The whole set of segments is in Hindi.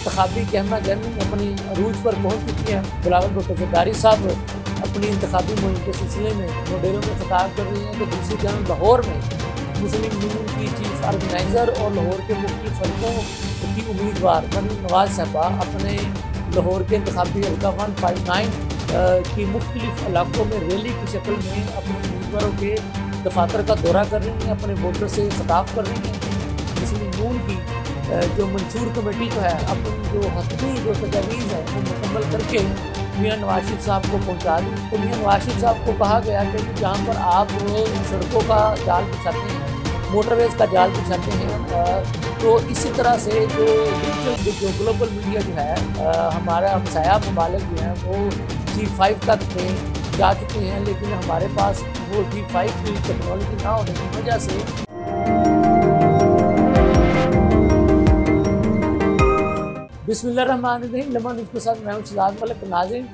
इंतखाबी गहमा गहमी अपनी अरूज पर पहुँच चुकी है। बिलावल भुट्टो ज़रदारी साहब अपनी इंतखाबी मुहिम के सिलसिले में मोडेरों में खिताब कर रही हैं, तो दूसरी जानब लाहौर में मुस्लिम लीग की चीफ ऑर्गेनाइज़र और लाहौर के मुख्तलिफ हल्कों की उम्मीदवार मरीम नवाज साहबा अपने लाहौर के इंतखाबी हल्का 159 की मुख्तलिफ इलाकों में रैली की शक्ल में अपने उम्मीदवारों के दफातर का दौरा कर रही हैं, अपने वोटर से खिताब कर रही हैं। मुस्लिम लीग की जो मंशूर कमेटी जो है अपनी जो हतमी जो तजावीज़ है वो मुकम्मल करके मियाँ नवाज शरीफ साहब को पहुँचा दी। तो मियाँ नवाज शरीफ साहब को कहा गया कि जहाँ पर आप सड़कों का जाल बिछाते हैं, मोटरवेज़ का जाल बिछाते हैं, तो इसी तरह से जो डिजिटल जो ग्लोबल मीडिया जो है हमारा हमसाया ममालिक जो हैं वो G5 तक में जा चुके हैं, लेकिन हमारे पास वो G5 की टेक्नोलॉजी ना होने की वजह से बिस्मिल्लाहिर्रहमानिर्रहीम। लम्हा न्यूज़ के साथ मैं हूं शहजाद मलिक। नाज़रीन,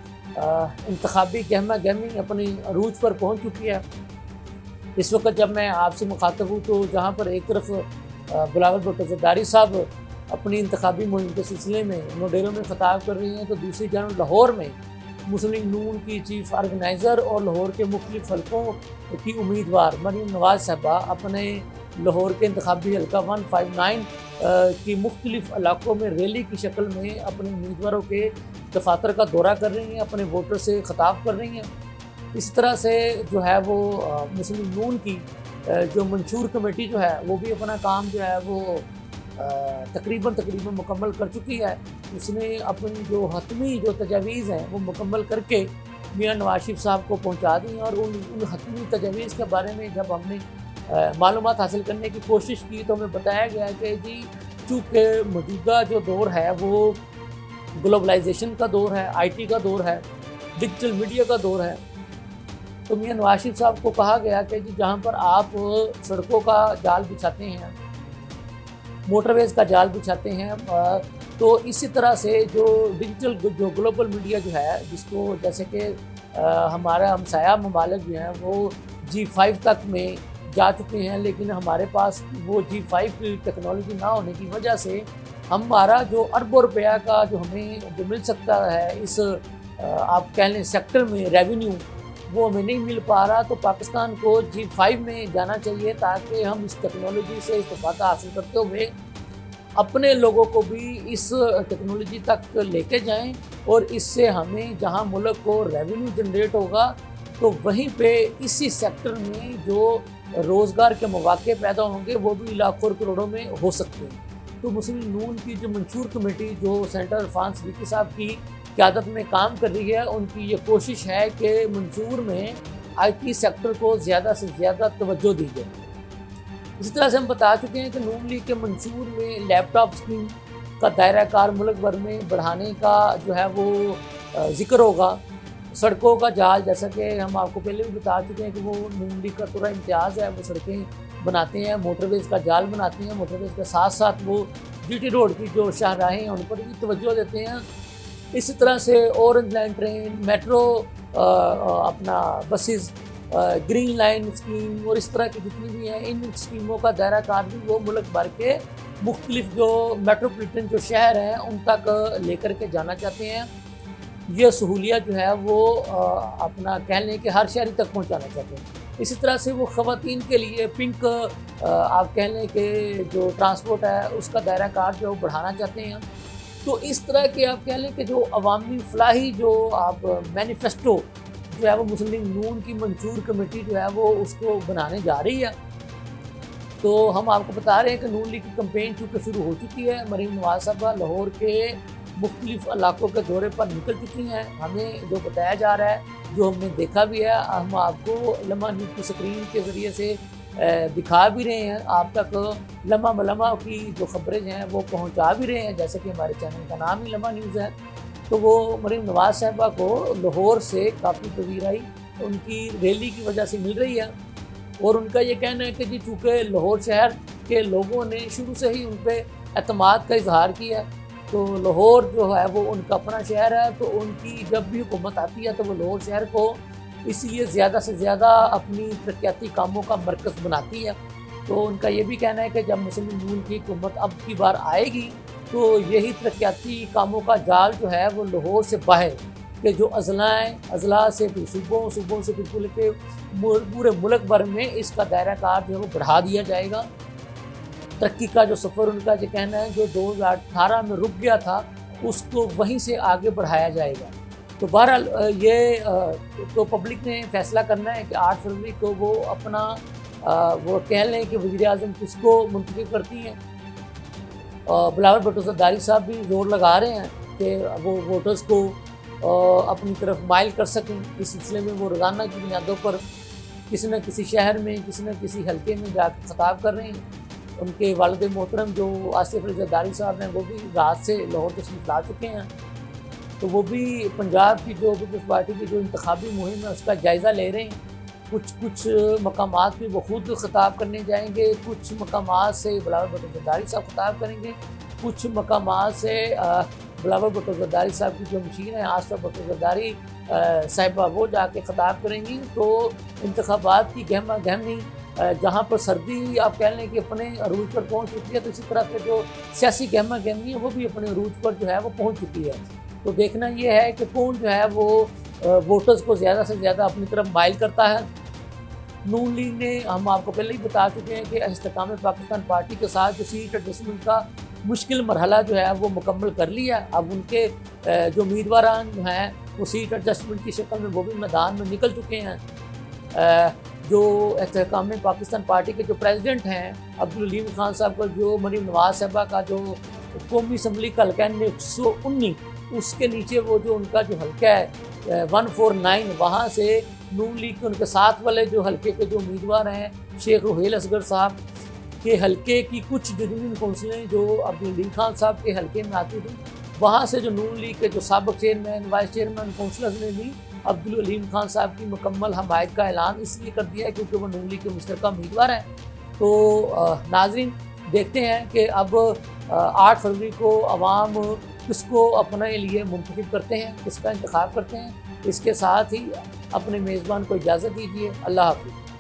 इंतखाबी गहमा गहमी अपनी अरूज पर पहुंच चुकी है। इस वक्त जब मैं आपसे मुखातब हूँ तो जहाँ पर एक तरफ बिलावल भुट्टो ज़रदारी साहब अपनी इंतखाबी मुहिम के सिलसिले में मोडेरों में खिताब कर रही हैं, तो दूसरी जानब लाहौर में मुस्लिम लीग की चीफ ऑर्गेनाइज़र और लाहौर के मुख्तलिफ हल्कों की उम्मीदवार मरीम नवाज साहबा अपने लाहौर के इंतखाबी हल्का 159 की मुख्तलिफ इलाकों में रैली की शक्ल में अपने उम्मीदवारों के दफातर का दौरा कर रही हैं, अपने वोटर से खिताब कर रही हैं। इस तरह से जो है वो मुस्लिम लीग की जो मंशूर कमेटी जो है वो भी अपना काम जो है वो तकरीबन मुकम्मल कर चुकी है। उसने अपनी जो हतमी जो तजावीज़ हैं वो मुकम्मल करके मियाँ नवाज शरीफ साहब को पहुँचा दी और उन हतमी तजावीज़ के बारे में जब हमने मालूमात हासिल करने की कोशिश की तो हमें बताया गया कि जी चूँकि मौजूदा जो दौर है वो ग्लोबलाइजेशन का दौर है, IT का दौर है, डिजिटल मीडिया का दौर है, तो मियाँ नवाज शरीफ साहब को कहा गया कि जी जहाँ पर आप सड़कों का जाल बिछाते हैं, मोटरवेज़ का जाल बिछाते हैं, तो इसी तरह से जो डिजिटल जो ग्लोबल मीडिया जो है जिसको जैसे कि हमारा हमसाया ममालिक जो हैं वो G5 तक में जा चुके हैं, लेकिन हमारे पास वो G5 की टेक्नोलॉजी ना होने की वजह से हमारा जो अरबों रुपया का जो हमें जो मिल सकता है इस आप कह लें सेक्टर में रेवेन्यू वो हमें नहीं मिल पा रहा। तो पाकिस्तान को G5 में जाना चाहिए ताकि हम इस टेक्नोलॉजी से इस्तेफादा हासिल करते हुए अपने लोगों को भी इस टेक्नोलॉजी तक लेके जाएं और इससे हमें जहां मुल्क को रेवेन्यू जनरेट होगा तो वहीं पे इसी सेक्टर में जो रोज़गार के मौके पैदा होंगे वो भी लाखों करोड़ों में हो सकते हैं। तो मुस्लिम लीग की जो मंशूर कमेटी जो सेनेटर इरफान सदीकी साहब की क़यादत में काम कर रही है, उनकी ये कोशिश है कि मंशूर में IT सेक्टर को ज़्यादा से ज़्यादा तवज्जो दी जाए। इसी तरह से हम बता चुके हैं कि नून लीग के मंशूर में लैपटॉप स्कीम का दायरा कार मुल्क भर में बढ़ाने का जो है वो ज़िक्र होगा। सड़कों का जाल, जैसा कि हम आपको पहले भी बता चुके हैं कि वो नून लीग का पूरा इम्तियाज़ है, वो सड़कें बनाते हैं, मोटरवेज़ का जाल बनाते हैं, मोटरवेज़ के साथ साथ वो GT रोड की जो शाहराहें हैं उन पर भी तवज्जो देते हैं। इसी तरह से ऑरेंज लाइन ट्रेन, मेट्रो, अपना बसेस, ग्रीन लाइन स्कीम और इस तरह की जितनी भी हैं इन स्कीमों का दायरा कार भी वो मुल्क भर के मुख्तलिफ जो मेट्रोपोलिटन जो शहर हैं उन तक लेकर के जाना चाहते हैं। ये सहूलियत जो है वो अपना कह लें कि हर शहरी तक पहुंचाना चाहते हैं। इसी तरह से वो ख़वातीन के लिए पिंक आप कह लें कि जो ट्रांसपोर्ट है उसका दायरा कार जो है वो बढ़ाना चाहते हैं। तो इस तरह के आप कह लें कि जो अवामी फलाही जो आप मैनिफेस्टो जो है वो मुस्लिम लीग की मंशूर कमेटी जो है वो उसको बनाने जा रही है। तो हम आपको बता रहे हैं कि नून लीग की कंपेन चूँकि शुरू हो चुकी है। मरीम नवाज साहबा लाहौर के मुख्तलिफ इलाकों के दौरे पर निकल चुकी हैं। हमें जो बताया जा रहा है, जो हमने देखा भी है, हम आपको लम्हा न्यूज़ की स्क्रीन के ज़रिए से दिखा भी रहे हैं, आप तक लम्हा मलम्हा की जो खबरें हैं वो पहुंचा भी रहे हैं। जैसे कि हमारे चैनल का नाम ही लम्हा न्यूज़ है। तो वो मरीम नवाज साहबा को लाहौर से काफ़ी पजीराई उनकी रैली की वजह से मिल रही है और उनका ये कहना है कि जी चूँकि लाहौर शहर के लोगों ने शुरू से ही उन पर एतमाद का इजहार किया, तो लाहौर जो है वो उनका अपना शहर है, तो उनकी जब भी हुकूमत आती है तो वो लाहौर शहर को इसलिए ज़्यादा से ज़्यादा अपनी तरक्याती कामों का मरकज़ बनाती है। तो उनका ये भी कहना है कि जब मुस्लिम लीग की हुकूमत अब की बार आएगी तो यही तरक्याती कामों का जाल जो है वो लाहौर से बाहर के जो अजला से फिर सूबों से फिर पूरे मुल्क भर में इसका दायरा कार जो है वो बढ़ा दिया जाएगा। तरक्की का जो सफ़र उनका जो कहना है जो 2018 में रुक गया था उसको वहीं से आगे बढ़ाया जाएगा। तो बहरहाल ये तो पब्लिक ने फैसला करना है कि 8 फरवरी को वो अपना वो कह लें कि वज़ीर आज़म किसको मुंतखब करती हैं। बिलावल भुट्टो ज़रदारी साहब भी जोर लगा रहे हैं कि वो वोटर्स को अपनी तरफ माइल कर सकें। इस सिलसिले में वो रोज़ाना की बुनियादों पर किसी न किसी शहर में किसी न किसी हल्के में जाकर खिताब कर रहे हैं। उनके वालिद मोहतरम जो आसिफ अली ज़रदारी साहब हैं वो भी रात से लाहौर तशरीफ़ ला चुके हैं। तो वो भी पंजाब की जो पीपल्स पार्टी की जो इंतखाबी मुहिम है उसका जायज़ा ले रहे हैं। कुछ मकामात पे वो खुद खिताब करने जाएंगे, कुछ मकामात से बिलावल भुट्टो ज़रदारी साहब खिताब करेंगे, कुछ मकामात से बिलावल भुट्टो ज़रदारी साहब की जो मशीन है आसिफ भुट्टो ज़रदारी साहिबा वो जाके खिताब करेंगी। तो इंतखाबात की गहमा गहमी जहाँ पर सर्दी आप कह लें कि अपने अरूज पर पहुँच चुकी है, तो इसी तरह से जो सियासी गहमा गहमी है वो भी अपने अरूज पर जो है वो पहुँच चुकी है। तो देखना ये है कि कौन जो है वो वोटर्स को ज़्यादा से ज़्यादा अपनी तरफ माइल करता है। नून लीग ने हम आपको पहले ही बता चुके हैं कि इस्तेकाम पाकिस्तान पार्टी के साथ जो सीट एडजस्टमेंट का मुश्किल मरहला जो है वो मुकम्मल कर लिया। अब उनके जो उम्मीदवार जो हैं वो सीट एडजस्टमेंट की शक्ल में वो भी मैदान में निकल चुके हैं। जो इस्तेकाम पाकिस्तान पार्टी के जो प्रेसिडेंट हैं अब्दुल हलीम खान साहब का जो मरीम नवाज साहबा का जो कौमी असम्बली का हल्का है 119 उसके नीचे वो जो उनका जो हल्का है 149 वहाँ से नून लीग के उनके साथ वाले जो हल्के के जो उम्मीदवार हैं शेख रुहेल असगर साहब के हल्के की कुछ जो यूनियन कौंसिलें जो अब्दुल हलीम खान साहब के हल्के में आती थी वहाँ से जो नून लीग के जो साबिक़ चेयरमैन वाइस चेयरमैन कौंसलर्स ने भी अब्दुल हलीम खान साहब की मुकम्मल हमायत का ऐलान इसलिए कर दिया है क्योंकि वो नून लीग के मुश्तरका उम्मीदवार हैं। तो नाज़रीन देखते हैं कि अब 8 फरवरी को अवाम किसको अपने लिए मुंतखब करते हैं, किसका इंतखाब करते हैं। इसके साथ ही अपने मेज़बान को इजाज़त दीजिए। अल्लाह हाफ़िज़।